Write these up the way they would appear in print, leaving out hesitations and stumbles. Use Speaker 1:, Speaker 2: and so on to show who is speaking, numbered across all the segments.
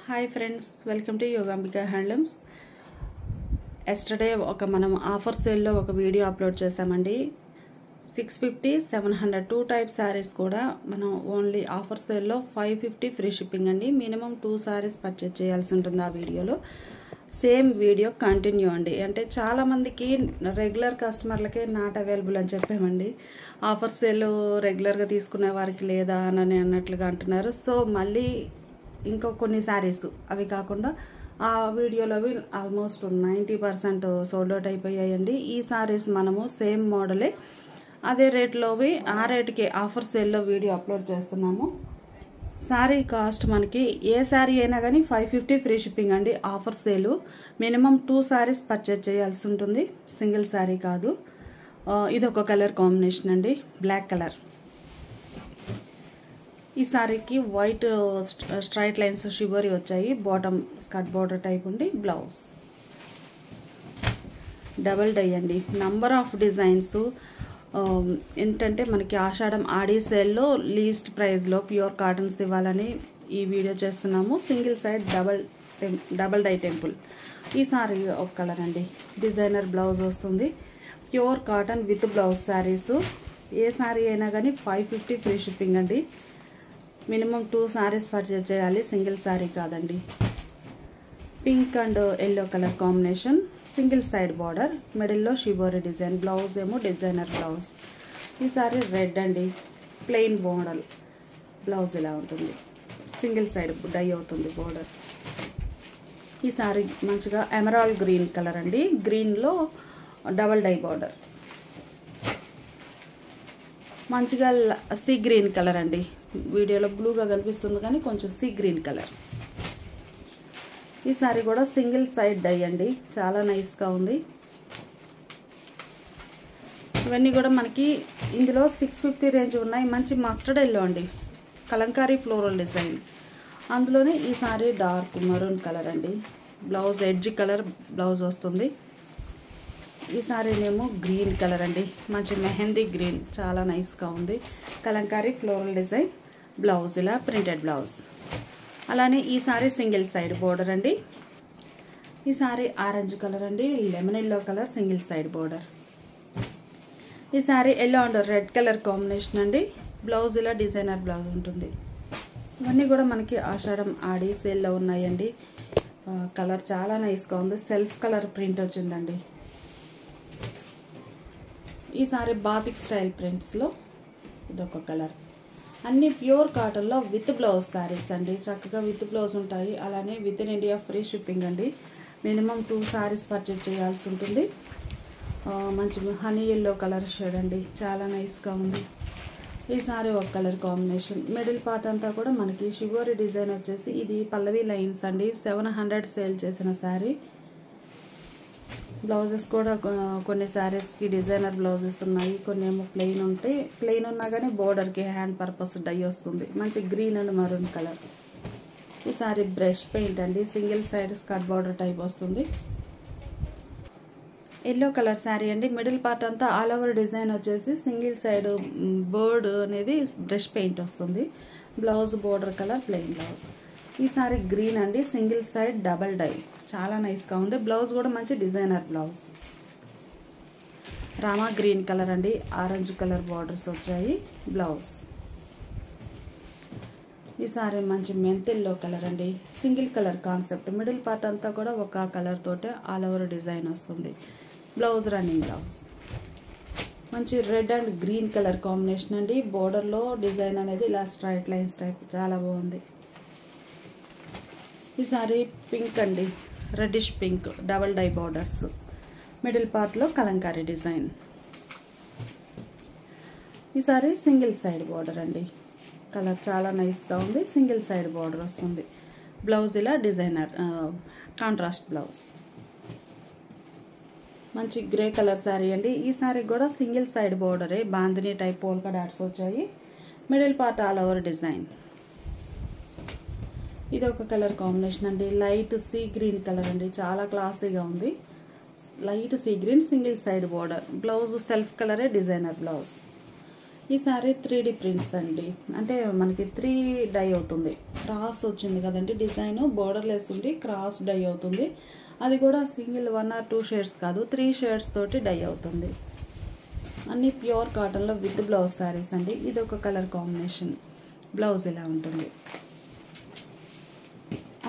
Speaker 1: Hi friends, welcome to Yogambika handlooms. Yesterday మనం offer సేల్లో ఒక వీడియో అప్లోడ్ చేసామండి. 650, 700 టూ టైప్ శారీస్ కూడా మనం ఓన్లీ ఆఫర్ సేల్లో 550 ఫ్రీ షిప్పింగ్ అండి. మినిమం 2 శారీస్ పర్చేజ్ చేయాల్సి ఉంటుంది ఆ వీడియోలో. సేమ్ వీడియో కంటిన్యూ అండి. అంటే చాలామందికి రెగ్యులర్ కస్టమర్లకే నాట్ అవైలబుల్ అని చెప్పామండి. ఆఫర్ సేల్ రెగ్యులర్గా తీసుకునే వారికి లేదా అని అన్నట్లుగా అంటున్నారు. సో మళ్ళీ ఇంకో కొన్ని శారీస్ అవి కాకుండా ఆ వీడియోలోవి ఆల్మోస్ట్ 90% సోల్డ్ అవుట్ అయిపోయాయండి. ఈ శారీస్ మనము సేమ్ మోడలే అదే రేట్లోవి ఆ రేటుకి ఆఫర్ సేల్లో వీడియో అప్లోడ్ చేస్తున్నాము. శారీ కాస్ట్ మనకి ఏ శారీ అయినా కానీ 550 ఫ్రీ షిప్పింగ్ అండి. ఆఫర్ సేలు మినిమం 2 శారీస్ పర్చేజ్ చేయాల్సి ఉంటుంది, సింగిల్ శారీ కాదు. ఇది ఒక కలర్ కాంబినేషన్ అండి, బ్లాక్ కలర్. ఈ శారీకి వైట్ స్ట్రైట్ లైన్స్ షివరీ వచ్చాయి. బాటమ్ స్కర్ట్ బార్డర్ టైప్ ఉండి బ్లౌజ్ డబల్ డై అండి. నంబర్ ఆఫ్ డిజైన్స్ ఏంటంటే మనకి ఆషాఢం ఆడి సేల్లో లీస్ట్ ప్రైస్లో ప్యూర్ కాటన్స్ ఇవ్వాలని ఈ వీడియో చేస్తున్నాము. Single side double dye temple. ఈ శారీ ఒక కలర్ అండి, డిజైనర్ బ్లౌజ్ వస్తుంది. Pure cotton with blouse saris. ఏ శారీ అయినా కానీ 550 ఫ్రీ షిప్పింగ్ అండి. మినిమం 2 శారీస్ పర్చేజ్ చేయాలి, సింగిల్ శారీ కాదండి. Pink and yellow colour combination, single side border, మిడిల్లో షిబోరి డిజైన్, బ్లౌజ్ ఏమో డిజైనర్ బ్లౌజ్. ఈ సారీ రెడ్ అండి, ప్లెయిన్ మోడల్ బ్లౌజ్ ఇలా ఉంటుంది. సింగిల్ సైడ్ డై అవుతుంది బార్డర్. ఈ సారీ మంచిగా ఎమరాల్డ్ గ్రీన్ కలర్ అండి, గ్రీన్లో డబల్ డై బార్డర్. మంచిగా సీ గ్రీన్ కలర్ అండి, వీడియోలో బ్లూగా కనిపిస్తుంది కానీ కొంచెం సీ గ్రీన్ కలర్. ఈ సారీ కూడా సింగిల్ సైడ్ డై అండి, చాలా నైస్గా ఉంది. ఇవన్నీ కూడా మనకి ఇందులో 650 రేంజ్ ఉన్నాయి. మంచి మస్టర్డ్ ఎల్లో అండి, కలంకారీ ఫ్లోరల్ డిజైన్. అందులోనే ఈ సారీ డార్క్ మరూన్ కలర్ అండి, బ్లౌజ్ ఎడ్జ్ కలర్ బ్లౌజ్ వస్తుంది. ఈ సారీనేమో గ్రీన్ కలర్ అండి, మంచి మెహందీ గ్రీన్, చాలా నైస్గా ఉంది. కలంకారీ ఫ్లోరల్ డిజైన్, బ్లౌజ్ ఇలా ప్రింటెడ్ బ్లౌజ్. అలానే ఈ సారీ సింగిల్ సైడ్ బోర్డర్ అండి. ఈ సారీ ఆరెంజ్ కలర్ అండి, lemon yellow colour single side border. ఈ sari yellow and red colour combination అండి, బ్లౌజ్ ఇలా డిజైనర్ బ్లౌజ్ ఉంటుంది. ఇవన్నీ కూడా మనకి ఆషాఢం ఆడి సేల్లో ఉన్నాయండి. కలర్ చాలా నైస్గా ఉంది, సెల్ఫ్ కలర్ ప్రింట్ వచ్చిందండి. ఈ సారీ బాతిక్ స్టైల్ ప్రింట్స్లో ఇదొక కలర్. అన్ని ప్యూర్ కాటన్లో విత్ బ్లౌజ్ శారీస్ అండి, చక్కగా విత్ బ్లౌజ్ ఉంటాయి. అలానే with in India free shipping అండి. మినిమం 2 శారీస్ పర్చేజ్ చేయాల్సి ఉంటుంది. మంచి హనీ ఎల్లో కలర్ షేడ్ అండి, చాలా నైస్గా ఉంది. ఈ సారీ ఒక కలర్ కాంబినేషన్. మిడిల్ పార్ట్ అంతా కూడా మనకి షివోరి డిజైన్ వచ్చేసి ఇది పల్లవి లైన్స్ అండి. 700 సేల్ చేసిన శారీ. బ్లౌజెస్ కూడా కొన్ని శారీస్కి డిజైనర్ బ్లౌజెస్ ఉన్నాయి, కొన్ని ఏమో ప్లెయిన్ ఉంటాయి. ప్లెయిన్ ఉన్నా కానీ బోర్డర్కి హ్యాండ్ పర్పస్ డై వస్తుంది. మంచి గ్రీన్ అండ్ మరూన్ కలర్. ఈ సారీ బ్రష్ పెయింట్ అండి, single side skirt border type వస్తుంది. ఎల్లో కలర్ శారీ అండి, మిడిల్ పార్ట్ అంతా ఆల్ ఓవర్ డిజైన్ వచ్చేసి సింగిల్ సైడ్ బర్డ్ అనేది బ్రష్ పెయింట్ వస్తుంది. Blouse border colour plain blouse. ఈ సారీ గ్రీన్ అండి, సింగిల్ సైడ్ డబల్ డై, చాలా నైస్గా ఉంది. బ్లౌజ్ కూడా మంచి designer blouse. Rama green colour అండి, ఆరెంజ్ కలర్ బార్డర్స్ వచ్చాయి బ్లౌజ్. ఈ సారీ మంచి మెంతెల్లో కలర్ అండి, single colour concept. Middle part అంతా కూడా ఒక కలర్ తోటే ఆల్ ఓవర్ డిజైన్ వస్తుంది. Blouse running blouse. మంచి red and green colour combination అండి. బోర్డర్లో డిజైన్ అనేది ఇలా స్ట్రైట్ లైన్స్ టైప్, చాలా బాగుంది. ఈ సారీ పింక్ అండి, reddish pink, double dye borders. Middle పార్ట్లో కలంకారీ డిజైన్. ఈ సారీ సింగిల్ సైడ్ బార్డర్ అండి, కలర్ చాలా నైస్గా ఉంది. సింగిల్ సైడ్ బార్డర్ వస్తుంది. బ్లౌజ్ ఇలా డిజైనర్ కాంట్రాస్ట్ బ్లౌజ్. మంచి గ్రే కలర్ శారీ అండి. ఈ శారీ కూడా సింగిల్ సైడ్ బార్డరే, బాందిని టైప్ పోల్కా డాట్స్ వచ్చాయి. Middle part all over design. ఇది ఒక కలర్ కాంబినేషన్ అండి, లైట్ సీ గ్రీన్ కలర్ అండి, చాలా క్లాసీగా ఉంది. Light sea green single side border. Blouse self కలరే డిజైనర్ బ్లౌజ్. ఈ సారీ 3D ప్రింట్స్ అండి, అంటే మనకి 3 డై అవుతుంది. క్రాస్ వచ్చింది కదండి డిజైన్, బోర్డర్లెస్ ఉండి క్రాస్ డై అవుతుంది. అది కూడా సింగిల్ 1 or 2 షేడ్స్ కాదు, 3 షేడ్స్ తోటి డై అవుతుంది. అన్ని ప్యూర్ కాటన్లో విత్ బ్లౌజ్ శారీస్ అండి. ఇది ఒక కలర్ కాంబినేషన్. బ్లౌజ్ ఇలా ఉంటుంది.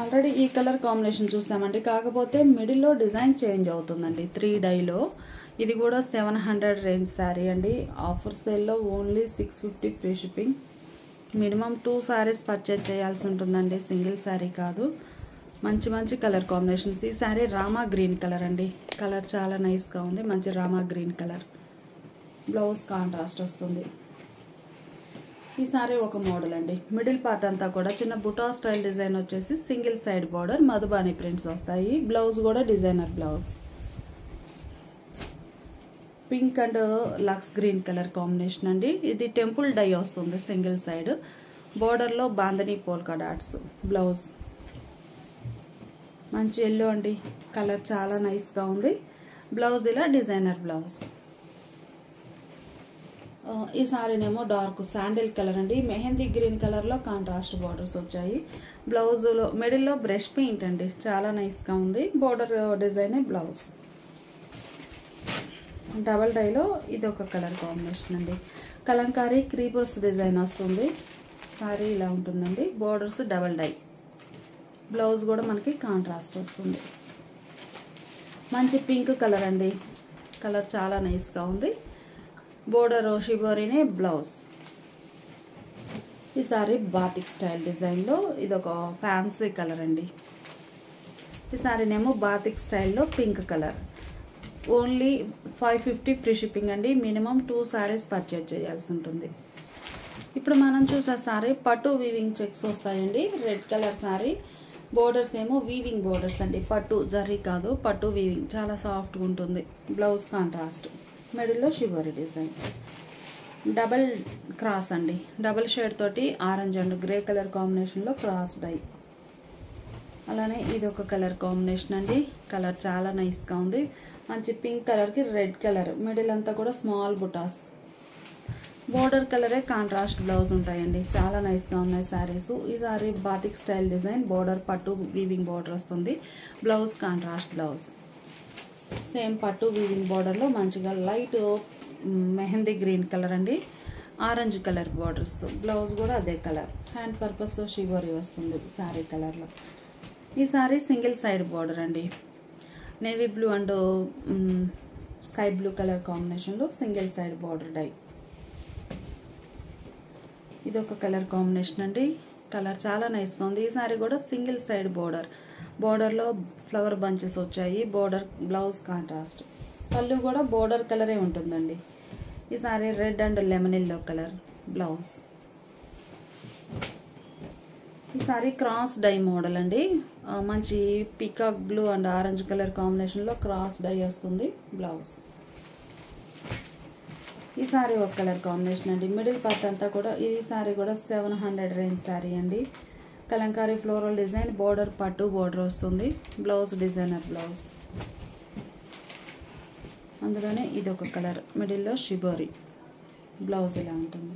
Speaker 1: ఆల్రెడీ ఈ కలర్ కాంబినేషన్ చూసామండి, కాకపోతే మిడిల్లో డిజైన్ చేంజ్ అవుతుందండి 3 డైలో. ఇది కూడా 700 రేంజ్ శారీ అండి. ఆఫర్ సేల్లో only 650 free shipping. Minimum 2 saris purchase చేయాల్సి ఉంటుందండి, సింగిల్ శారీ కాదు. మంచి మంచి కలర్ కాంబినేషన్స్. ఈ శారీ రామా గ్రీన్ కలర్ అండి. కలర్ చాలా నైస్గా ఉంది, మంచి Rama green colour. Blouse contrast వస్తుంది. ఈ సారీ ఒక మోడల్ అండి. మిడిల్ పార్ట్ అంతా కూడా చిన్న బుటా స్టైల్ డిజైన్ వచ్చేసి single side border, Madhubani prints వస్తాయి. బ్లౌజ్ కూడా designer blouse. Pink and lux green colour combination అండి. ఇది టెంపుల్ డై వస్తుంది సింగిల్ సైడ్. బోర్డర్లో బాందని పోల్కా డాట్స్. బ్లౌజ్ మంచి ఎల్లో అండి, కలర్ చాలా నైస్గా ఉంది. బ్లౌజ్ ఇలా డిజైనర్ బ్లౌజ్. ఈ సారీనేమో డార్క్ శాండిల్ కలర్ అండి. మెహందీ గ్రీన్ కలర్లో కాంట్రాస్ట్ బార్డర్స్ వచ్చాయి. బ్లౌజ్లో మిడిల్లో బ్రష్ పెయింట్ అండి, చాలా నైస్గా ఉంది. బోర్డర్ డిజైనే బ్లౌజ్. డబల్ డైలో ఇది ఒక కలర్ కాంబినేషన్ అండి. కలంకారీ క్రీపర్స్ డిజైన్ వస్తుంది. సారీ ఇలా ఉంటుందండి. Borders double die. బ్లౌజ్ కూడా మనకి కాంట్రాస్ట్ వస్తుంది. మంచి పింక్ కలర్ అండి, కలర్ చాలా నైస్గా ఉంది. బోర్డర్ షిబోరీనే బ్లౌజ్. ఈ సారీ బాతిక్ స్టైల్ డిజైన్లో ఇది ఒక ఫ్యాన్సీ కలర్ అండి. ఈ సారీనేమో బాతిక్ స్టైల్లో pink colour. Only 550 free shipping అండి. మినిమం 2 సారీస్ పర్చేజ్ చేయాల్సి ఉంటుంది. ఇప్పుడు మనం చూసే సారీ పట్టు వీవింగ్ చెక్స్ వస్తాయండి. Red colour sari. బోర్డర్స్ ఏమో వీవింగ్ బోర్డర్స్ అండి, పట్టు జరీ కాదు, పట్టు వీవింగ్. చాలా సాఫ్ట్గా ఉంటుంది. Blouse contrast. మిడిల్లో షివరీ డిజైన్. డబల్ క్రాస్ అండి, డబల్ షేడ్ తోటి ఆరెంజ్ అండ్ గ్రే కలర్ కాంబినేషన్లో క్రాస్ డై. అలానే ఇది ఒక కలర్ కాంబినేషన్ అండి. కలర్ చాలా నైస్గా ఉంది. మంచి పింక్ కలర్కి రెడ్ కలర్. మిడిల్ అంతా కూడా స్మాల్ బుటాస్. బోర్డర్ కలరే కాంట్రాస్ట్ బ్లౌజ్ ఉంటాయండి. చాలా నైస్గా ఉన్నాయి శారీస్. ఈ sari batik style design. Border పట్టు వీవింగ్ బోర్డర్ వస్తుంది. Blouse contrast blouse. సేమ్ పట్టు వీవింగ్ బోర్డర్లో మంచిగా లైట్ మెహందీ గ్రీన్ కలర్ అండి. Orange colour borders. బ్లౌజ్ కూడా అదే కలర్. హ్యాండ్ పర్పస్ షివరీ వస్తుంది శారీ కలర్లో. ఈ సారీ సింగిల్ సైడ్ బోర్డర్ అండి. Navy blue and sky blue colour కాంబినేషన్లో సింగిల్ సైడ్ బార్డర్ డై. ఇది ఒక కలర్ కాంబినేషన్ అండి. కలర్ చాలా నైస్గా ఉంది. ఈ సారీ కూడా సింగిల్ సైడ్ బోర్డర్. బోర్డర్లో ఫ్లవర్ బంచెస్ వచ్చాయి. Border blouse contrast. పళ్ళు కూడా బోర్డర్ కలరే ఉంటుందండి. ఈ sari red and lemon yellow colour blouse. ఈ సారీ క్రాస్ డై మోడల్ అండి. మంచి peacock blue and orange colour కాంబినేషన్లో క్రాస్ డై వస్తుంది. బ్లౌజ్. ఈ సారీ ఒక కలర్ కాంబినేషన్ అండి. మిడిల్ పార్ట్ అంతా కూడా. ఈ సారీ కూడా 700 రేంజ్ సారీ అండి. Kalamkari floral design. బోర్డర్ పట్టు బోర్డర్ వస్తుంది. Blouse designer blouse. అందులోనే ఇది ఒక కలర్. మిడిల్లో షిబోరీ. బ్లౌజ్ ఇలా ఉంటుంది.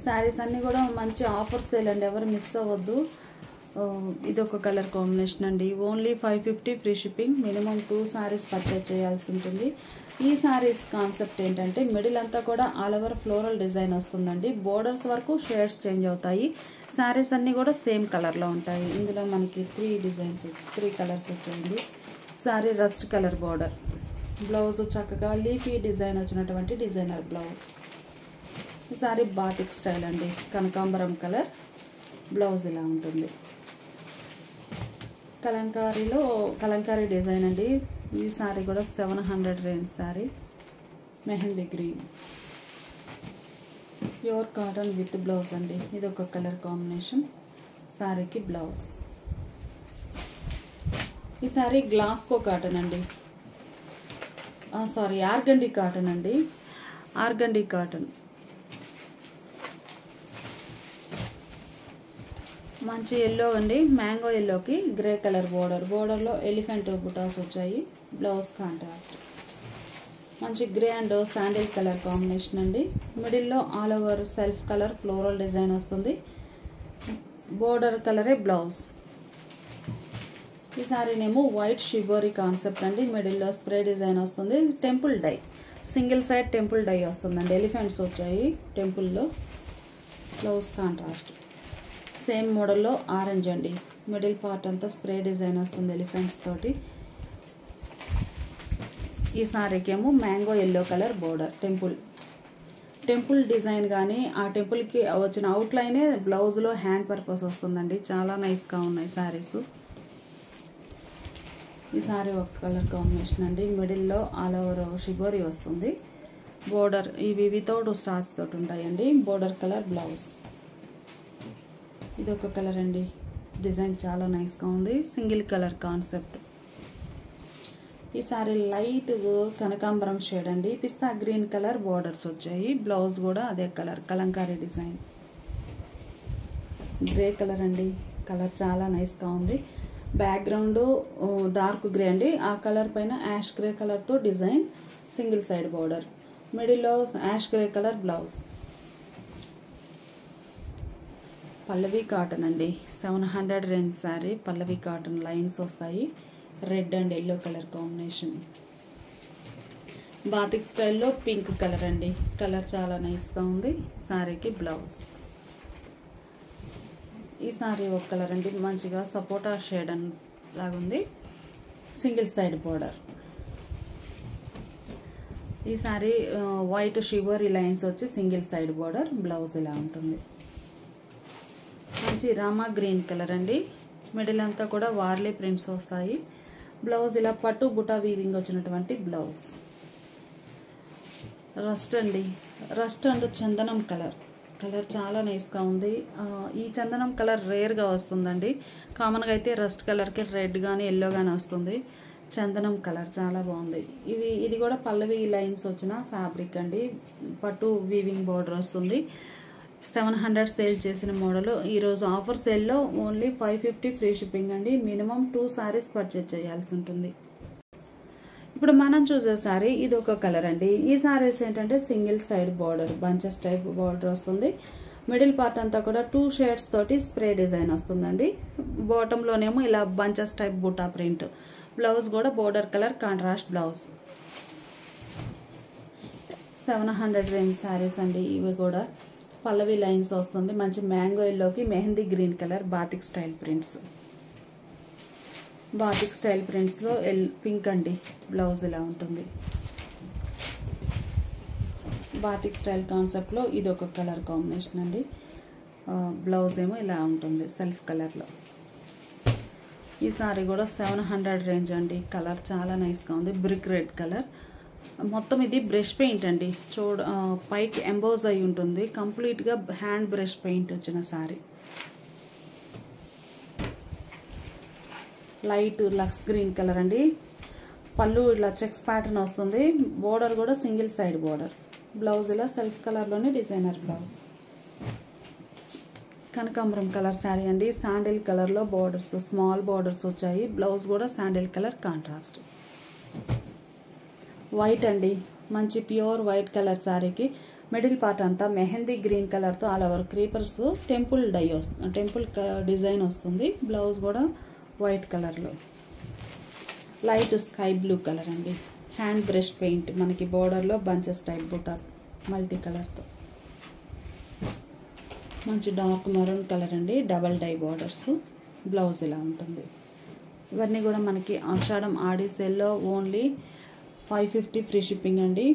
Speaker 1: శారీస్ అన్నీ కూడా మంచి ఆఫర్ సేల్ అండి, ఎవరు మిస్ అవ్వద్దు. ఇదొక కలర్ కాంబినేషన్ అండి. Only 550 free shipping. Minimum 2 saris purchase చేయాల్సి ఉంటుంది. ఈ సారీస్ కాన్సెప్ట్ ఏంటంటే మిడిల్ అంతా కూడా ఆల్ ఓవర్ ఫ్లోరల్ డిజైన్ వస్తుందండి. బోర్డర్స్ వరకు షేడ్స్ చేంజ్ అవుతాయి. శారీస్ అన్నీ కూడా సేమ్ కలర్లో ఉంటాయి. ఇందులో మనకి 3 కలర్స్ వచ్చాయండి. Sorry rust colour border. Blouse చక్కగా లీఫీ డిజైన్ వచ్చినటువంటి డిజైనర్ బ్లౌజ్. ఈ సారీ బాతిక్ స్టైల్ అండి. కనకాంబరం కలర్. బ్లౌజ్ ఇలా ఉంటుంది. కలంకారీ డిజైన్ అండి. ఈ సారీ కూడా 700 range sari. Mehndi green. Pure cotton with blouse అండి. ఇది ఒక కలర్ కాంబినేషన్. సారీకి బ్లౌజ్. ఈ సారీ గ్లాస్కో కాటన్ అండి. సారీ ఆర్గండి కాటన్ అండి. Organdy cotton. మంచి ఎల్లో అండి. మ్యాంగో ఎల్లోకి గ్రే కలర్ బోర్డర్. బోర్డర్లో ఎలిఫెంట్ బుటాస్ వచ్చాయి. Blouse contrast. మంచి grey and sandal colour combination అండి. మిడిల్లో all over self colour floral design వస్తుంది. బోర్డర్ కలరే బ్లౌజ్. ఈ సారీనేమో వైట్ షిబోరీ కాన్సెప్ట్ అండి. మిడిల్లో స్ప్రే డిజైన్ వస్తుంది. Temple dye, single side temple dye వస్తుందండి. ఎలిఫెంట్స్ వచ్చాయి టెంపుల్లో. Blouse contrast. సేమ్ మోడల్లో ఆరెంజ్ అండి. మిడిల్ పార్ట్ అంతా స్ప్రే డిజైన్ వస్తుంది ఎలిఫెంట్స్ తోటి. ఈ సారీకి ఏమో mango yellow colour border. Temple design కానీ ఆ టెంపుల్కి వచ్చిన అవుట్లైనే బ్లౌజ్లో హ్యాండ్ పర్పస్ వస్తుందండి. చాలా నైస్గా ఉన్నాయి శారీస్. ఈ సారీ ఒక కలర్ కాంబినేషన్ అండి. మిడిల్లో ఆల్ ఓవర్ షిబోరీ వస్తుంది. బోర్డర్ ఇవి వితౌట్ స్టార్స్ తోటి ఉంటాయండి. Border colour blouse. ఇది ఒక కలర్ అండి. డిజైన్ చాలా నైస్గా ఉంది. Single colour concept. ఈ సారీ లైట్ కనకాంబరం షేడ్ అండి. పిస్తా గ్రీన్ కలర్ బోర్డర్స్ వచ్చాయి. బ్లౌజ్ కూడా అదే colour Kalamkari design. Grey colour అండి. కలర్ చాలా నైస్గా ఉంది. బ్యాక్గ్రౌండ్ డార్క్ గ్రే అండి. ఆ కలర్ పైన యాష్ గ్రే కలర్తో డిజైన్. Single side border. మిడిల్లో యాష్ గ్రే కలర్ బ్లౌజ్. పల్లవి కాటన్ అండి. 700 రేంజ్ శారీ. పల్లవి కాటన్ లైన్స్ వస్తాయి. Red and yellow colour combination. Batik స్టైల్లో పింక్ కలర్ అండి. కలర్ చాలా నైస్గా ఉంది. శారీకి బ్లౌజ్. ఈ శారీ ఒక కలర్ అండి. మంచిగా సపోటా షేడ్ అని లాగుంది. Single side border. ఈ శారీ వైట్ షివరీ లైన్స్ వచ్చి సింగిల్ సైడ్ బోర్డర్. బ్లౌజ్ ఇలా ఉంటుంది. మంచి రామా గ్రీన్ కలర్ అండి. మిడిల్ అంతా కూడా వార్లీ ప్రింట్స్ వస్తాయి. బ్లౌజ్ ఇలా పట్టు బుటా వీవింగ్ వచ్చినటువంటి బ్లౌజ్. రస్ట్ అండి. రస్ట్ అండ్ చందనం కలర్. కలర్ చాలా నైస్గా ఉంది. ఈ చందనం కలర్ రేర్గా వస్తుందండి. కామన్గా అయితే రస్ట్ కలర్కి రెడ్ కానీ ఎల్లో కానీ వస్తుంది. చందనం కలర్ చాలా బాగుంది. ఇది కూడా పల్లవి లైన్స్ వచ్చిన ఫ్యాబ్రిక్ అండి. పట్టు వీవింగ్ బోర్డర్ వస్తుంది. 700 సేల్ చేసిన మోడల్. ఈరోజు ఆఫర్ సేల్లో ఓన్లీ 550 ఫ్రీ షిప్పింగ్ అండి. మినిమం 2 సారీస్ పర్చేజ్ చేయాల్సి ఉంటుంది. ఇప్పుడు మనం చూసే సారీ ఇది ఒక కలర్ అండి. ఈ సారీస్ ఏంటంటే single side border bunches type border వస్తుంది. మిడిల్ పార్ట్ అంతా కూడా 2 షేడ్స్ తోటి స్ప్రే డిజైన్ వస్తుందండి. బాటంలోనేమో ఇలా బంచెస్ టైప్ బుటా ప్రింట్. బ్లౌజ్ కూడా border colour contrast blouse. 700 range saris అండి. ఇవి కూడా పల్లవి లైన్స్ వస్తుంది. మంచి మ్యాంగో ఎల్లోకి mehndi green colour batik style prints. Batik style ప్రింట్స్లో పింక్ అండి. బ్లౌజ్ ఇలా ఉంటుంది. బాతిక్ స్టైల్ కాన్సెప్ట్లో ఇది ఒక కలర్ కాంబినేషన్ అండి. బ్లౌజ్ ఏమో ఇలా ఉంటుంది సెల్ఫ్ కలర్లో. ఈ సారీ కూడా 700 రేంజ్ అండి. కలర్ చాలా నైస్గా ఉంది. Brick red colour. మొత్తం ఇది బ్రష్ పెయింట్ అండి. పైకి ఎంబోజ్ అయి ఉంటుంది. కంప్లీట్గా హ్యాండ్ బ్రష్ పెయింట్ వచ్చిన sari. Light lux green colour అండి. పళ్ళు ఇలా చెక్స్ ప్యాటర్న్ వస్తుంది. బోర్డర్ కూడా సింగిల్ సైడ్ బోర్డర్. బ్లౌజ్ ఇలా సెల్ఫ్ కలర్లోనే డిజైనర్ బ్లౌజ్. కనకాంబరం కలర్ శారీ అండి. శాండిల్ కలర్లో బోర్డర్స్ స్మాల్ బోర్డర్స్ వచ్చాయి. బ్లౌజ్ కూడా శాండిల్ కలర్ కాంట్రాస్ట్. వైట్ అండి. మంచి ప్యూర్ వైట్ కలర్ శారీకి మిడిల్ పార్ట్ అంతా మెహందీ గ్రీన్ కలర్తో all over creepers temple dye వస్తుంది. టెంపుల్ డిజైన్ వస్తుంది. బ్లౌజ్ కూడా వైట్ కలర్లో. లైట్ స్కై బ్లూ కలర్ అండి. Hand brush paint. మనకి బోర్డర్లో బంచెస్ టైప్ బుటా మల్టీ కలర్తో. మంచి డార్క్ మెరూన్ కలర్ అండి. Double dye borders. బ్లౌజ్ ఇలా ఉంటుంది. ఇవన్నీ కూడా మనకి ఆషాఢం ఆడి సేల్లో ఓన్లీ 550 ఫ్రీ షిప్పింగ్ అండి.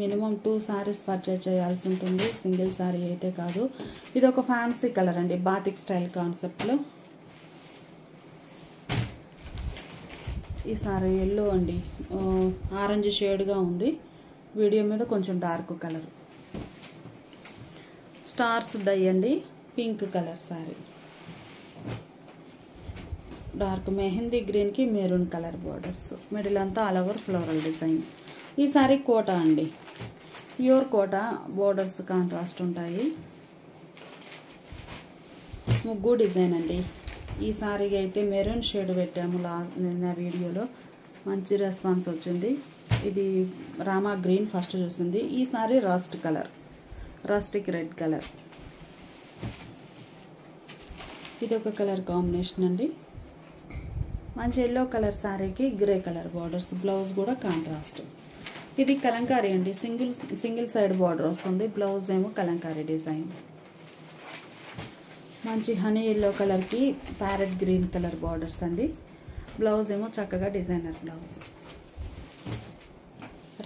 Speaker 1: మినిమం 2 సారీస్ పర్చేజ్ చేయాల్సి ఉంటుంది. సింగిల్ సారీ అయితే కాదు. ఇది ఒక ఫ్యాన్సీ కలర్ అండి. బాతిక్ స్టైల్ కాన్సెప్ట్లో. ఈ సారీ ఎల్లో అండి. ఆరెంజ్ షేడ్గా ఉంది. వీడియో మీద కొంచెం డార్క్ కలర్. స్టార్స్ డై అండి. Pink colour sari. Dark mehndi గ్రీన్కి మెరూన్ కలర్ బోర్డర్స్. మిడిల్ అంతా ఆల్ ఓవర్ ఫ్లోరల్ డిజైన్. ఈ సారీ కోటా అండి. ప్యూర్ కోటా. బోర్డర్స్ కాంట్రాస్ట్ ఉంటాయి. ముగ్గు డిజైన్ అండి. ఈ సారీకి అయితే మెరూన్ షేడ్ పెట్టాము నిన్న వీడియోలో. మంచి రెస్పాన్స్ వచ్చింది. ఇది రామా గ్రీన్ ఫస్ట్ చూసింది. ఈ sari rust colour, rustic red colour. ఇది ఒక కలర్ కాంబినేషన్ అండి. మంచి ఎల్లో కలర్ సారీకి గ్రే కలర్ బార్డర్స్, బ్లౌజ్ కూడా కాంట్రాస్ట్. ఇది కలంకారీ అండి, సింగిల్ సైడ్ బార్డర్ వస్తుంది. బ్లౌజ్ ఏమో కలంకారీ డిజైన్. మంచి హనీ ఎల్లో కలర్కి ప్యారెట్ గ్రీన్ కలర్ బార్డర్స్ అండి. బ్లౌజ్ ఏమో చక్కగా designer blouse.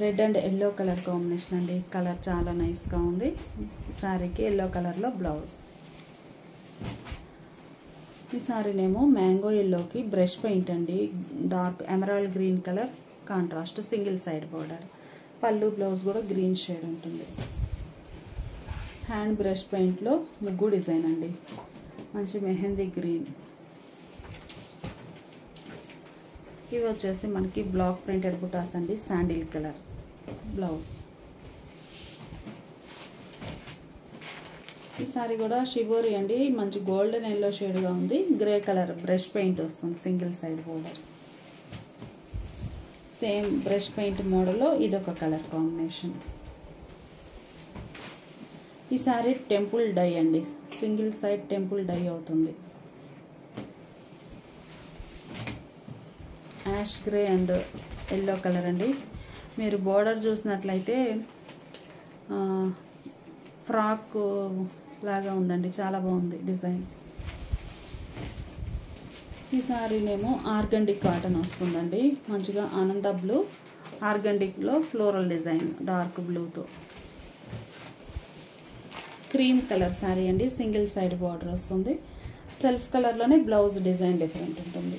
Speaker 1: Red and yellow colour combination అండి. కలర్ చాలా నైస్గా ఉంది. శారీకి ఎల్లో కలర్లో బ్లౌజ్. ఈ శారీనేమో మ్యాంగో ఎల్లోకి బ్రష్ పెయింట్ అండి, dark emerald green colour contrast, single side border. పళ్ళు బ్లౌజ్ కూడా గ్రీన్ షేడ్ ఉంటుంది. హ్యాండ్ బ్రష్ పెయింట్లో ముగ్గు డిజైన్ అండి, మంచి మెహందీ గ్రీన్. ఇవి వచ్చేసి మనకి బ్లాక్ ప్రింటెడ్ బుటాస్ అండి, శాండిల్ కలర్ బ్లౌజ్. ఈ సారీ కూడా షిబోరి అండి, మంచి గోల్డెన్ ఎల్లో షేడ్గా ఉంది. గ్రే కలర్ బ్రష్ పెయింట్ వస్తుంది, single side border. Same brush paint మోడల్లో ఇదొక కలర్ కాంబినేషన్. ఈ సారీ టెంపుల్ డై అండి, సింగిల్ సైడ్ టెంపుల్ డై అవుతుంది. Ash grey and yellow colour అండి. మీరు బోర్డర్ చూసినట్లయితే ఫ్రాక్ లాగా ఉందండి, చాలా బాగుంది డిజైన్. ఈ సారీనేమో ఆర్గండిక్ కాటన్ వస్తుందండి, మంచిగా ఆనంద బ్లూ ఆర్గండిక్లో ఫ్లోరల్ డిజైన్ డార్క్ బ్లూతో. క్రీమ్ కలర్ సారీ అండి, సింగిల్ సైడ్ బార్డర్ వస్తుంది. సెల్ఫ్ కలర్లోనే బ్లౌజ్ డిజైన్ డిఫరెంట్ ఉంటుంది.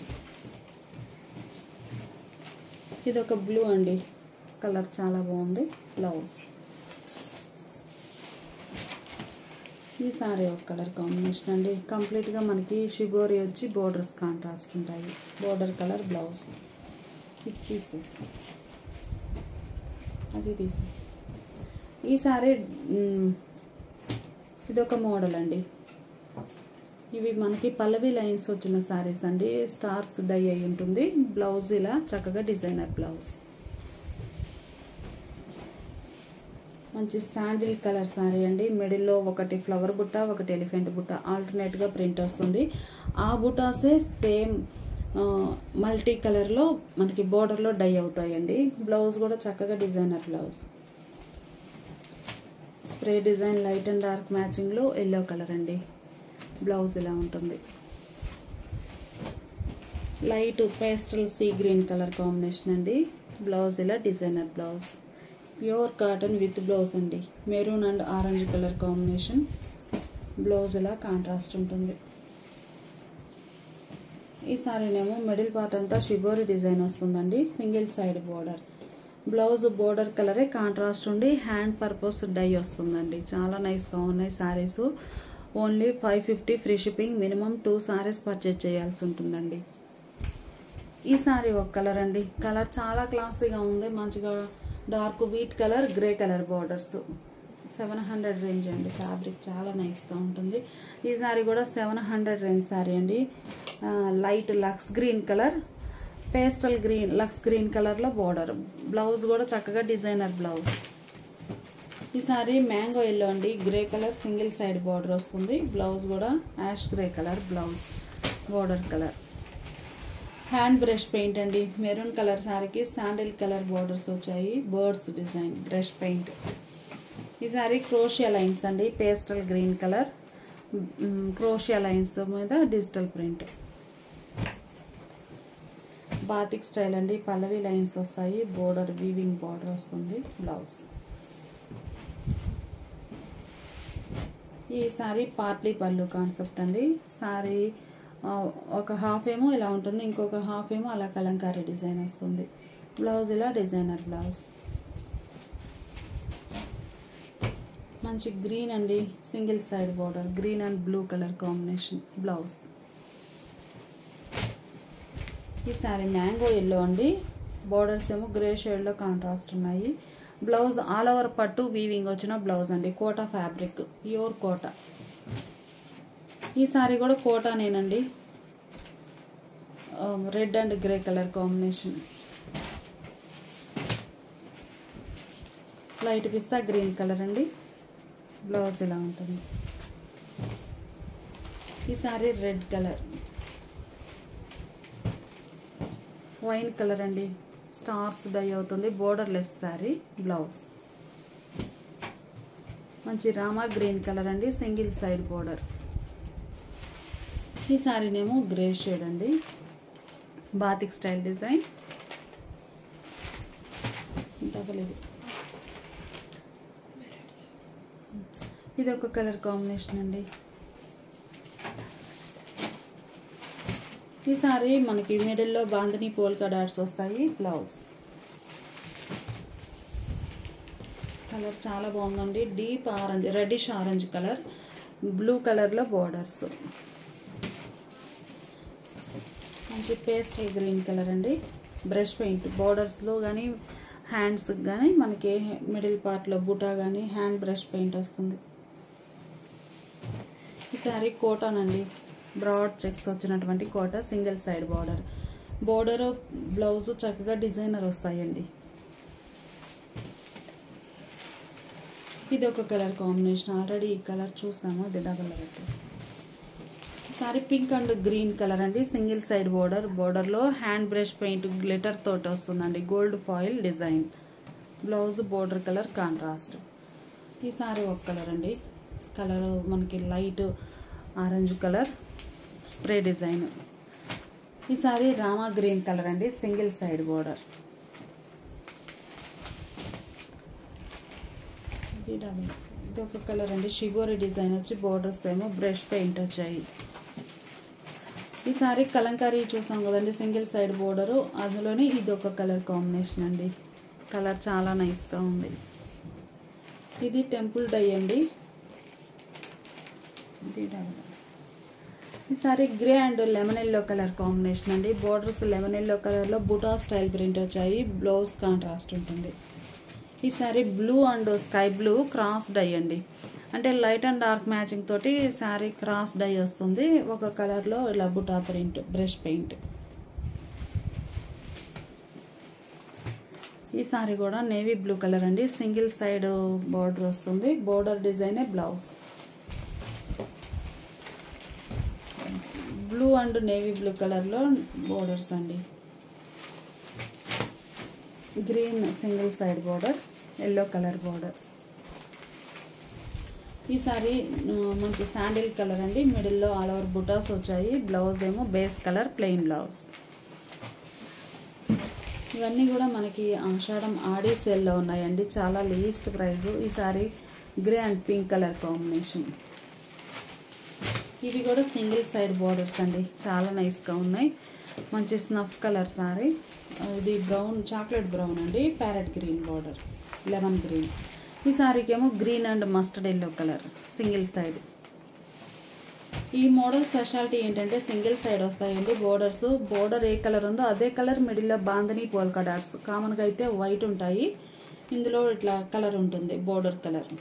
Speaker 1: ఇది ఒక బ్లూ అండి, కలర్ చాలా బాగుంది బ్లౌజ్. ఈ సారీ ఒక కలర్ కాంబినేషన్ అండి. కంప్లీట్గా మనకి షిబోరి వచ్చి బోర్డర్స్ కాంట్రాస్ట్ ఉంటాయి. Border colour blouse. ఇది తీసేసి అది తీసి. ఈ సారీ ఇదొక మోడల్ అండి. ఇవి మనకి పల్లవి లైన్స్ వచ్చిన సారీస్ అండి, స్టార్స్ డై అయి ఉంటుంది. బ్లౌజ్ ఇలా చక్కగా డిజైనర్ బ్లౌజ్. మంచి శాండిల్ కలర్ సారీ అండి. మిడిల్లో ఒకటి ఫ్లవర్ బుట్ట, ఒకటి ఎలిఫెంట్ బుట్ట ఆల్టర్నేట్గా ప్రింట్ వస్తుంది. ఆ బుటాసే సేమ్ మల్టీ కలర్లో మనకి బోర్డర్లో డై అవుతాయండి. బ్లౌజ్ కూడా చక్కగా designer blouse. Spray design light and dark మ్యాచింగ్లో ఎల్లో కలర్ అండి. బ్లౌజ్ ఇలా ఉంటుంది. Light pastel sea green colour combination అండి. బ్లౌజ్ ఇలా designer blouse. Pure cotton with blouse అండి, maroon and orange colour combination. Blouse ఇలా కాంట్రాస్ట్ ఉంటుంది. ఈ సారీనేమో మిడిల్ పార్ట్ అంతా షిబోరి డిజైన్ వస్తుందండి, single side border. Blouse border కలరే కాంట్రాస్ట్ ఉండి హ్యాండ్ పర్పస్ డై వస్తుందండి. చాలా నైస్గా ఉన్నాయి saris. Only 550 free shipping. Minimum 2 saris purchase చేయాల్సి ఉంటుందండి. ఈ సారీ ఒక కలర్ అండి, కలర్ చాలా క్లాసీగా ఉంది. మంచిగా dark wheat colour, grey colour borders. 700 range అండి. ఫ్యాబ్రిక్ చాలా నైస్గా ఉంటుంది. ఈ సారీ కూడా 700 రేంజ్ సారీ అండి. Light lux green colour, pastel green lux green కలర్లో బార్డర్. బ్లౌజ్ కూడా చక్కగా డిజైనర్ బ్లౌజ్. ఈ సారీ మ్యాంగో ఎల్లో అండి, grey colour single side border వస్తుంది. బ్లౌజ్ కూడా ash grey colour blouse, border colour. Hand brush paint అండి, మెరూన్ కలర్ సారీకి sandal colour borders వచ్చాయి. Birds design brush paint. ఈ సారీ క్రోషియా లైన్స్ అండి, పేస్టల్ గ్రీన్ కలర్ క్రోషియా లైన్స్ మీద digital print. Batik style అండి, పల్లవి lines వస్తాయి. బోర్డర్ వీవింగ్ బార్డర్ వస్తుంది. Blouse. ఈ సారీ పార్ట్లీ పళ్ళు కాన్సెప్ట్ అండి. సారీ ఒక హాఫ్ ఏమో ఇలా ఉంటుంది, ఇంకొక హాఫ్ ఏమో అలా కలంకారీ డిజైన్ వస్తుంది. బ్లౌజ్ ఇలా డిజైనర్ బ్లౌజ్. మంచి గ్రీన్ అండి, single side border, green and blue colour combination blouse. ఈ సారీ మ్యాంగో ఎల్లో అండి, బార్డర్స్ ఏమో గ్రే షేడ్లో కాంట్రాస్ట్ ఉన్నాయి. బ్లౌజ్ ఆల్ ఓవర్ పట్టు వీవింగ్ వచ్చిన బ్లౌజ్ అండి, కోటా ఫ్యాబ్రిక్, ప్యూర్ కోటా. ఈ సారీ కూడా కోటానేనండి, red and grey colour combination. Light పిస్తా గ్రీన్ కలర్ అండి. బ్లౌజ్ ఇలా ఉంటుంది. ఈ sari red colour, wine colour అండి. స్టార్స్ డై అవుతుంది. బోర్డర్లెస్ సారీ. బ్లౌజ్ మంచి రామా గ్రీన్ కలర్ అండి. Single side border. ఈ సారీనేమో గ్రే షేడ్ అండి. Batik style design. ఇది ఒక కలర్ కాంబినేషన్ అండి. ఈ సారీ మనకి మిడిల్లో బాందిని పోల్కా డాట్స్ వస్తాయి. బ్లౌజ్ కలర్ చాలా బాగుందండి. Deep orange, reddish orange colour, blue కలర్లో బోర్డర్స్. మంచి పేస్టల్ గ్రీన్ కలర్ అండి. బ్రష్ పెయింట్ బోర్డర్స్లో కానీ హ్యాండ్స్కి కానీ మనకి మిడిల్ పార్ట్లో బుటా కానీ హ్యాండ్ బ్రష్ పెయింట్ వస్తుంది. ఈ సారీ కోటాన్ అండి. బ్రాడ్ చెక్స్ వచ్చినటువంటి Kota, single side border. Border blouse చక్కగా డిజైనర్ వస్తాయండి. ఇది ఒక కలర్ కాంబినేషన్. ఆల్రెడీ ఈ కలర్ చూసాము. ఇది డబల్ పెట్టేసి sari pink and green colour అండి. Single side border. బోర్డర్లో హ్యాండ్ బ్రష్ పెయింట్ గ్లిటర్ తోటి వస్తుందండి. Gold foil design. Blouse border colour contrast. ఈ సారీ ఒక కలర్ అండి. కలర్ మనకి light orange colour spray design. ఈ సారీ రామా గ్రీన్ కలర్ అండి. Single side border. ఇది ఒక కలర్ అండి. షిబోరి డిజైన్ వచ్చి బోర్డర్స్ ఏమో బ్రష్ పెయింట్ వచ్చాయి. ఈ సారీ కలంకారీ చూసాం కదండి. Single side border. అందులోనే ఇది ఒక కలర్ కాంబినేషన్ అండి. కలర్ చాలా నైస్గా ఉంది. ఇది టెంపుల్ డై అండి. ఈ sari grey and lemon yellow colour combination అండి. బోర్డర్స్ లెమన్ ఎల్లో కలర్లో బుటా స్టైల్ ప్రింట్ వచ్చాయి. బ్లౌజ్ కాంట్రాస్ట్ ఉంటుంది. ఈ sari blue and sky blue cross dye అండి. అంటే లైట్ అండ్ డార్క్ మ్యాచింగ్ తోటి సారీ క్రాస్ డై వస్తుంది. ఒక కలర్లో ఇలా బుటా ప్రింట్ బ్రష్ పెయింట్. ఈ సారీ కూడా నేవీ బ్లూ కలర్ అండి. సింగిల్ సైడ్ బోర్డర్ వస్తుంది. బోర్డర్ డిజైనే blouse. Blue and navy blue కలర్లో బోర్డర్స్ అండి. Green single side border, yellow colour border. ఈ సారీ మంచి శాండిల్ కలర్ అండి. మిడిల్లో ఆల్ ఓవర్ బుటాస్ వచ్చాయి. బ్లౌజ్ ఏమో బేస్ కలర్ ప్లెయిన్ బ్లౌజ్. ఇవన్నీ కూడా మనకి ఆషాఢం ఆడి సేల్లో ఉన్నాయండి. చాలా లీస్ట్ ప్రైస్. ఈ sari grey and pink colour combination. ఇవి కూడా సింగిల్ సైడ్ బోర్డర్స్ అండి. చాలా నైస్గా ఉన్నాయి. మంచి స్నఫ్ కలర్ సారీ. ఇది బ్రౌన్, చాక్లెట్ బ్రౌన్ అండి. Parrot green border, lemon green. ఈ సారీకి ఏమో green and mustard yellow colour single side. ఈ మోడల్ స్పెషాలిటీ ఏంటంటే సింగిల్ సైడ్ వస్తాయండి బోర్డర్స్. బోర్డర్ ఏ కలర్ ఉందో అదే కలర్ మిడిల్లో బాందని పోల్కా డాట్స్. కామన్గా అయితే వైట్ ఉంటాయి. ఇందులో ఇట్లా కలర్ ఉంటుంది. బోర్డర్ కలర్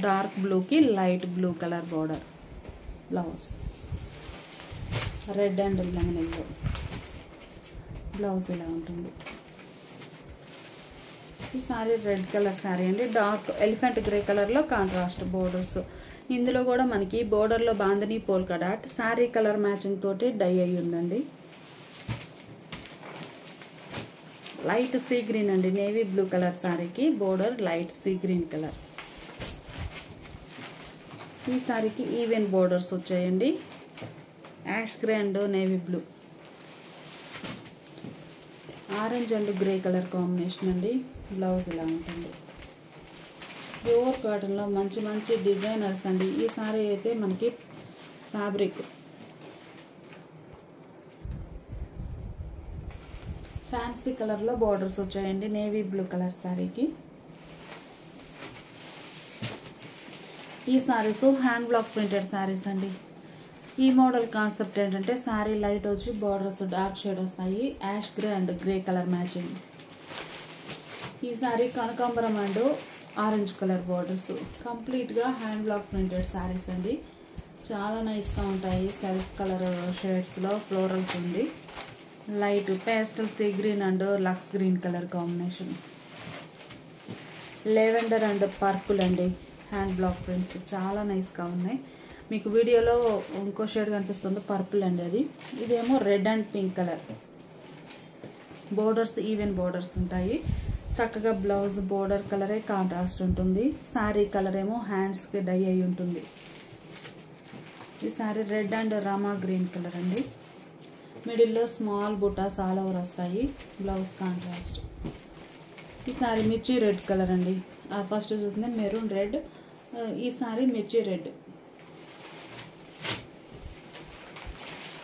Speaker 1: డార్క్ బ్లూకి light blue colour border. Blouse red and lemon yellow. Blouse ఇలా ఉంటుంది. ఈ సారీ రెడ్ కలర్ సారీ అండి. డార్క్ ఎలిఫెంట్ గ్రే కలర్లో కాంట్రాస్ట్ బోర్డర్స్. ఇందులో కూడా మనకి బోర్డర్లో bandhani polka dot sari colour matching తోటి డై అయి ఉందండి. లైట్ సీ గ్రీన్ అండి. నేవీ బ్లూ కలర్ సారీకి border light sea green colour. ఈ సారీకి ఈవెన్ బోర్డర్స్ వచ్చాయండి. Ash grey and navy blue, orange and grey colour combination అండి. బ్లౌజ్ ఇలా ఉంటుంది. ప్యూర్ కాటన్లో మంచి మంచి డిజైనర్స్ అండి. ఈ సారీ అయితే మనకి ఫ్యాబ్రిక్ ఫ్యాన్సీ కలర్లో బార్డర్స్ వచ్చాయండి. నేవీ బ్లూ కలర్ సారీకి. ఈ saris hand block printed saris అండి. ఈ మోడల్ కాన్సెప్ట్ ఏంటంటే సారీ లైట్ వచ్చి బార్డర్స్ డార్క్ షేడ్ వస్తాయి. Ash grey and grey colour matching. ఈ సారీ కనకాంబరం అండ్ ఆరెంజ్ కలర్ బార్డర్స్. కంప్లీట్గా హ్యాండ్ బ్లాక్ ప్రింటెడ్ సారీస్ అండి. చాలా నైస్గా ఉంటాయి. సెల్ఫ్ కలర్ షేడ్స్లో ఫ్లోరల్స్ ఉంది. Light pastel sea green and lux green colour combination. Lavender and purple అండి. హ్యాండ్ బ్లాక్ ప్రింట్స్ చాలా నైస్గా ఉన్నాయి. మీకు వీడియోలో ఇంకో షేడ్ కనిపిస్తుంది పర్పుల్ అండి అది. ఇదేమో red and pink colour. Borders even borders ఉంటాయి. చక్కగా బ్లౌజ్ బోర్డర్ కలరే కాంట్రాస్ట్ ఉంటుంది. శారీ కలర్ ఏమో హ్యాండ్స్కి డై అయి ఉంటుంది. ఈ sari red and Rama green colour అండి. మిడిల్లో స్మాల్ బుటాస్ ఆల్ ఓవర్ వస్తాయి. Blouse contrast. ఈ శారీ మిర్చి రెడ్ కలర్ అండి. ఫస్ట్ చూసింది మెరూన్ రెడ్, ఈ శారీ మిర్చి రెడ్.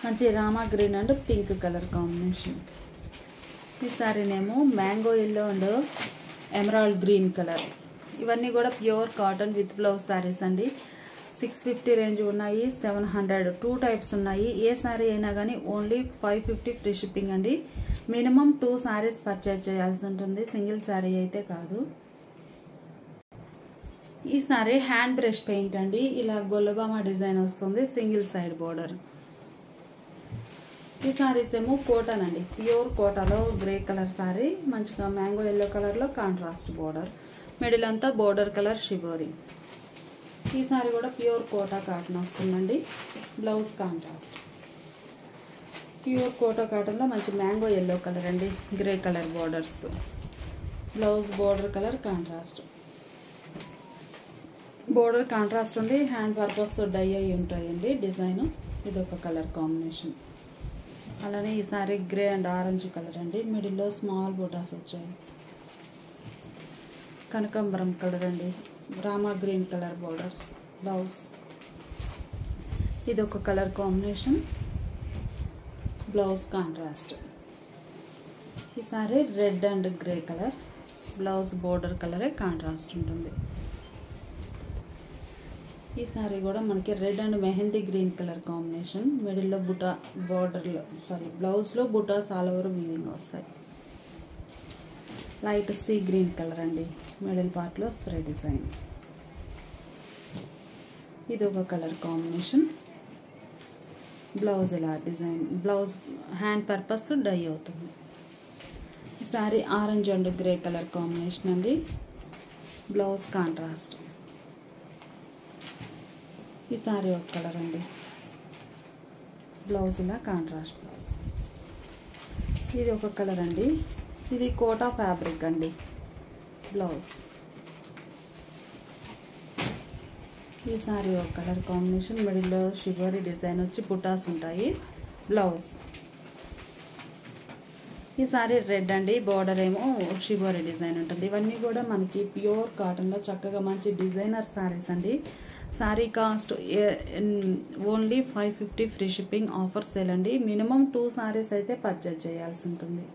Speaker 1: మంచి Rama green and pink colour combination. ఈ శారీనేమో mango yellow and emerald green colour. ఇవన్నీ కూడా pure cotton with blouse saris అండి. 650 రేంజ్ ఉన్నాయి, 700 2 టైప్స్ ఉన్నాయి. ఏ శారీ అయినా కానీ ఓన్లీ 550 ఫ్రీ షిప్పింగ్ అండి. మినిమం 2 శారీస్ పర్చేజ్ చేయాల్సి ఉంటుంది, సింగిల్ శారీ అయితే కాదు. ఈ శారీ హ్యాండ్ బ్రష్ పెయింట్ అండి. ఇలా గొల్లబామ డిజైన్ వస్తుంది, సింగిల్ సైడ్ బోర్డర్. ఈ శారీస్ ఏమో కోటన్ అండి. ప్యూర్ కోటాలో గ్రే కలర్ శారీ, మంచిగా మ్యాంగో ఎల్లో కలర్లో కాంట్రాస్ట్ బోర్డర్. మిడిల్ అంతా బోర్డర్ కలర్ షిబోరీ. ఈ శారీ కూడా ప్యూర్ కోటా కాటన్ వస్తుందండి. Blouse contrast. ప్యూర్ కోటా కాటన్లో మంచి మ్యాంగో ఎల్లో కలర్ అండి, grey colour borders. Blouse border colour contrast. Border contrast ఉండి హ్యాండ్ పర్పస్ డై అయి ఉంటాయండి డిజైన్. ఇదొక కలర్ కాంబినేషన్. అలానే ఈ sari grey and orange colour అండి. మిడిల్లో స్మాల్ బూటాస్ వచ్చాయి. కనకాంబరం కలర్ అండి. Rama green colour borders. Blouse ఇదొక కలర్ కాంబినేషన్. Blouse contrast. ఈ sari red and grey colour. Blouse border కలరే కాంట్రాస్ట్ ఉంటుంది. ఈ సారీ కూడా మనకి red and mehndi green colour combination. మిడిల్లో బుటా బోర్డర్లో బ్లౌజ్లో బుటాస్ ఆల్ ఓవర్ వీవింగ్ వస్తాయి. లైట్ సీ గ్రీన్ కలర్ అండి. మిడిల్ పార్ట్లో స్ప్రే డిజైన్. ఇది ఒక కలర్ కాంబినేషన్. బ్లౌజ్ ఇలా design. Blouse hand purpose dye అవుతుంది. ఈ sari orange and grey colour combination అండి. Blouse contrast. ఈ సారీ ఒక కలర్ అండి. బ్లౌజ్ ఇలా కాంట్రాస్ట్ బ్లౌజ్. ఇది ఒక కలర్ అండి. ఇది కోటా ఫ్యాబ్రిక్ అండి. బ్లౌజ్. ఈ సారీ ఒక కలర్ కాంబినేషన్. మిడిల్లో షిబోరీ డిజైన్ వచ్చి బుటాస్ ఉంటాయి. బ్లౌజ్. ఈ సారీ రెడ్ అండి. బోర్డర్ ఏమో షిబోరీ డిజైన్ ఉంటుంది. ఇవన్నీ కూడా మనకి ప్యూర్ కాటన్లో చక్కగా మంచి డిజైనర్ సారీస్ అండి. Sorry cost only 550 free shipping offer sale అండి. మినిమం 2 సారీస్ అయితే పర్చేజ్ చేయాల్సి ఉంటుంది.